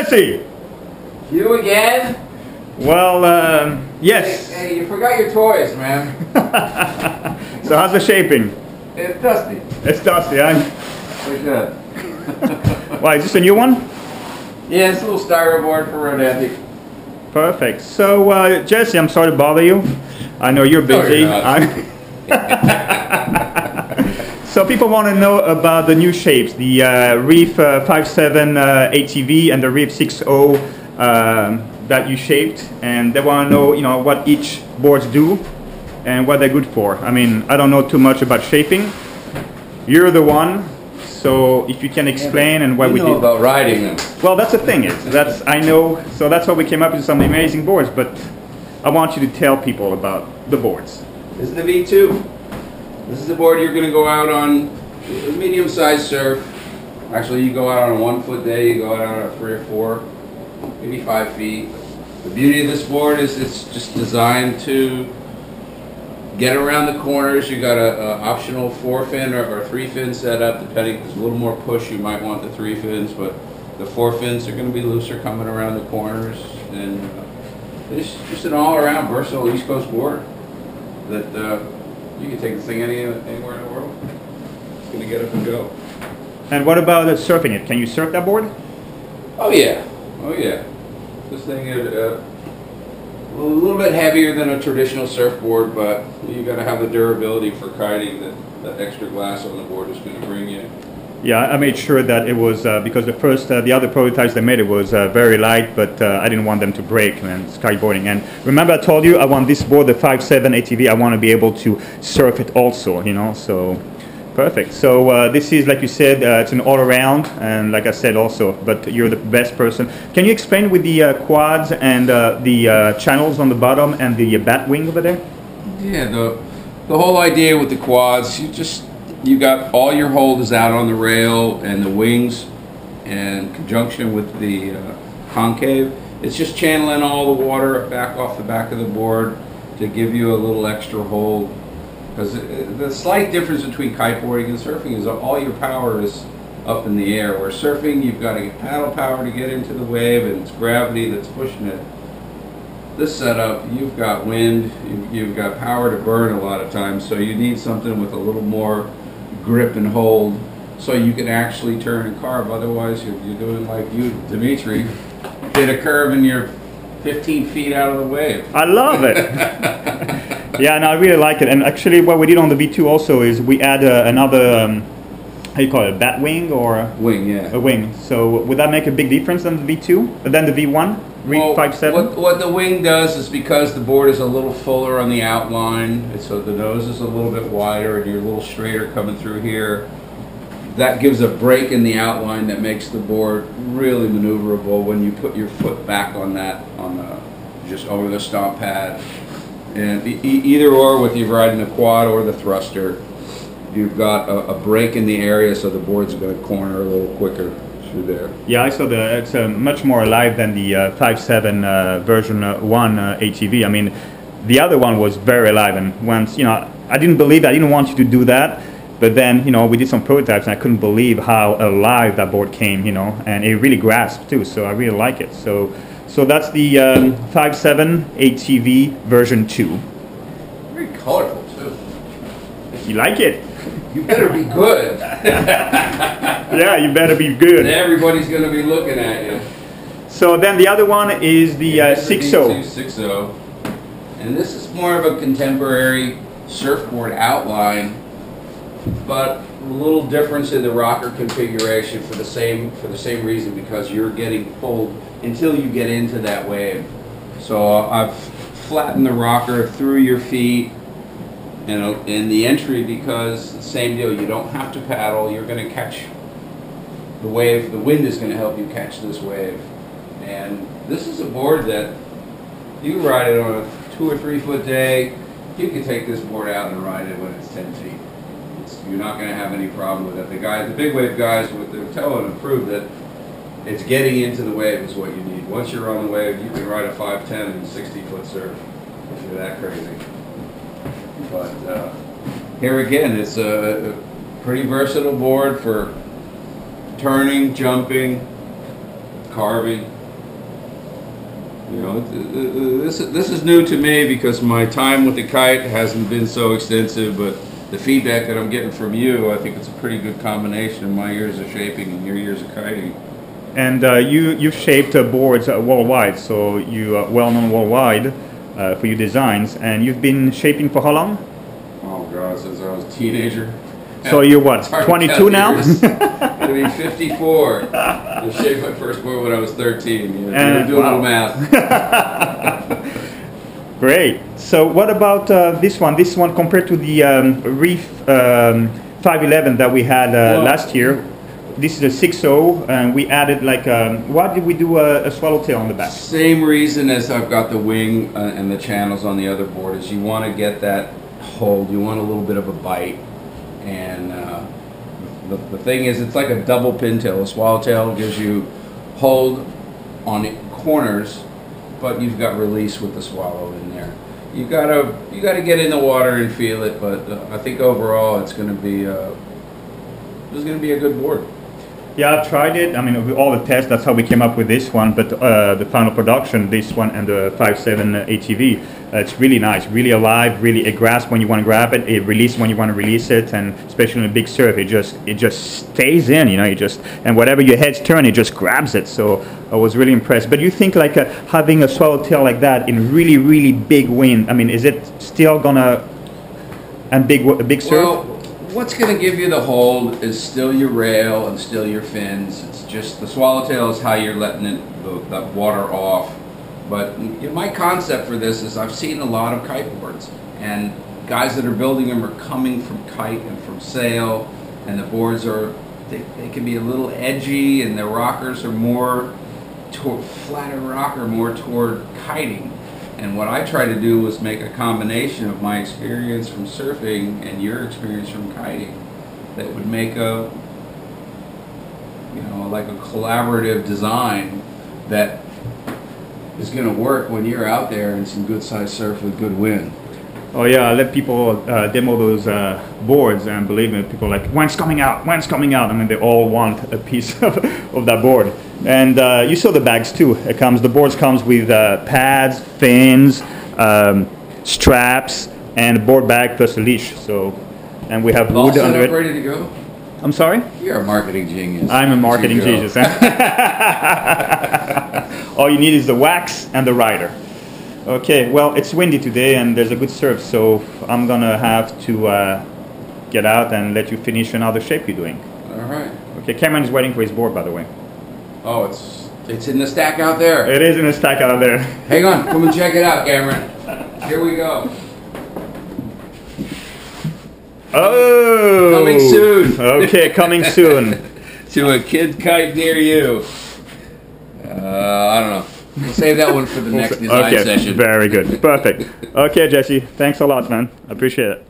Jesse! You again? Well, yes. Hey, you forgot your toys, man. So how's the shaping? It's dusty. It's dusty, huh? Pretty good. Why, is this a new one? Yeah, it's a little styroboard for Renegade. Perfect. So, Jesse, I'm sorry to bother you. I know you're busy. No, you're So people want to know about the new shapes, the REEF 5.7 ATV and the REEF 6.0 that you shaped, and they want to know, what each boards do and what they're good for. I mean, I don't know too much about shaping. You're the one, so if you can explain and what we do about riding them. Well, that's the thing. I know. So that's why we came up with some amazing boards. But I want you to tell people about the boards. This is the V2. This is the board you're going to go out on a medium-sized surf. Actually, you go out on a 1 foot day, you go out on a 3 or 4, maybe 5 feet. The beauty of this board is it's just designed to get around the corners. You got a optional 4-fin or 3-fin setup, depending. If there's a little more push, you might want the 3 fins, but the 4 fins are going to be looser coming around the corners. And it's just an all-around versatile East Coast board that you can take this thing anywhere in the world. It's going to get up and go. And what about surfing it? Can you surf that board? Oh yeah, oh yeah. This thing is a little bit heavier than a traditional surfboard, but you got to have the durability for kiting that extra glass on the board is going to bring you. Yeah, I made sure that it was because the other prototypes they made, it was very light, but I didn't want them to break and kiteboarding. And remember, I told you I want this board, the 5.7 ATV. I want to be able to surf it also, So perfect. So this is, like you said, it's an all-around, and like I said also, but you're the best person. Can you explain with the quads and the channels on the bottom and the bat wing over there? Yeah, the whole idea with the quads, you got all your hold is out on the rail and the wings, in conjunction with the concave. It's just channeling all the water back off the back of the board to give you a little extra hold. Because the slight difference between kiteboarding and surfing is all your power is up in the air. Where surfing, you've got to get paddle power to get into the wave, and it's gravity that's pushing it. This setup, you've got wind, you've got power to burn a lot of times, so you need something with a little more grip and hold so you can actually turn and carve. Otherwise, you're doing like you, Dimitri, did a curve and you're 15 feet out of the wave. I love it. Yeah, and I really like it. And actually, what we did on the V2 also is we add another, how you call it, a bat wing or wing? Yeah, a wing. So would that make a big difference than the V2, than the V1, REEF 5.7? What the wing does is, because the board is a little fuller on the outline, so the nose is a little bit wider and you're a little straighter coming through here. That gives a break in the outline that makes the board really maneuverable when you put your foot back on that, just over the stomp pad. And either or, with you riding the quad or the thruster, you've got a break in the area, so the board's going to corner a little quicker through there. Yeah, I saw it's much more alive than the 5.7 version 1 ATV. I mean, the other one was very alive, and once, I didn't believe that. I didn't want you to do that. But then, we did some prototypes, and I couldn't believe how alive that board came, and it really grasped too, so I really like it. So that's the 5.7 ATV version 2. Very colorful too. You like it? You better be good. Yeah, you better be good. And everybody's going to be looking at you. So then the other one is the 6.0. 6.0. And this is more of a contemporary surfboard outline, but a little difference in the rocker configuration for the same reason, because you're getting pulled until you get into that wave. So I've flattened the rocker through your feet in the entry, because same deal, you don't have to paddle, you're going to catch the wave, the wind is going to help you catch this wave. And this is a board that you can ride it on a 2 or 3 foot day. You can take this board out and ride it when it's 10 feet. You're not going to have any problem with it. The big wave guys, they're telling and prove that it's getting into the wave is what you need. Once you're on the wave, you can ride a 5'10" and 60-foot surf if you're that crazy. But here again, it's a pretty versatile board for turning, jumping, carving. You know, this is new to me because my time with the kite hasn't been so extensive, but the feedback that I'm getting from you, I think it's a pretty good combination of my years of shaping and your years of kiting. And you've shaped boards worldwide, so you are well known worldwide for your designs. And you've been shaping for how long? Oh God, since I was a teenager. So you're what, 22 now? I'll be 54. I shaped my first board when I was 13. You know, do a little math. Great. So what about this one? This one compared to the REEF 511 that we had last year. This is a 6.0, and we added like, why did we do a swallowtail on the back? Same reason as I've got the wing and the channels on the other board is you want to get that hold, you want a little bit of a bite. And the thing is, it's like a double pintail. A swallowtail gives you hold on the corners, but you've got release with the swallow in there. You gotta get in the water and feel it, but I think overall it's gonna be a good board. Yeah, I've tried it. I mean, with all the tests, that's how we came up with this one. But the final production, this one and the 5.7 ATV, it's really nice, really alive, really it grasps when you want to grab it, it releases when you want to release it, and especially in a big surf, it just stays in. You know, and whatever your head's turn, it just grabs it. So I was really impressed. But you think like having a swallowtail like that in really big wind? I mean, is it still gonna and big surf? Well, what's going to give you the hold is still your rail and still your fins. It's just the swallowtail is how you're letting the water off. But my concept for this is I've seen a lot of kiteboards, and guys that are building them are coming from kite and from sail, and the boards they can be a little edgy, and the rockers are more toward flatter rocker, more toward kiting. And what I try to do was make a combination of my experience from surfing and your experience from kiting that would make like a collaborative design that is going to work when you're out there in some good sized surf with good wind. Oh yeah, I let people demo those boards, and believe me, people are like, when's coming out? When's coming out? I mean, they all want a piece of that board. And you saw the bags too. The boards comes with pads, fins, straps, and a board bag plus a leash. So, and we have wood under it. Ready to go? I'm sorry? You're a marketing genius. I'm a marketing genius. All you need is the wax and the rider. Okay, well, it's windy today and there's a good surf, so I'm gonna have to get out and let you finish another shape you're doing. All right. Okay, Cameron is waiting for his board, by the way. Oh, it's in the stack out there. It is in the stack out there. Hang on, come and check it out, Cameron. Here we go. Oh! Coming soon. Okay, coming soon. To a kid kite near you. I don't know. We'll save that one for the next design session. Very good. Perfect. Okay, Jesse. Thanks a lot, man. I appreciate it.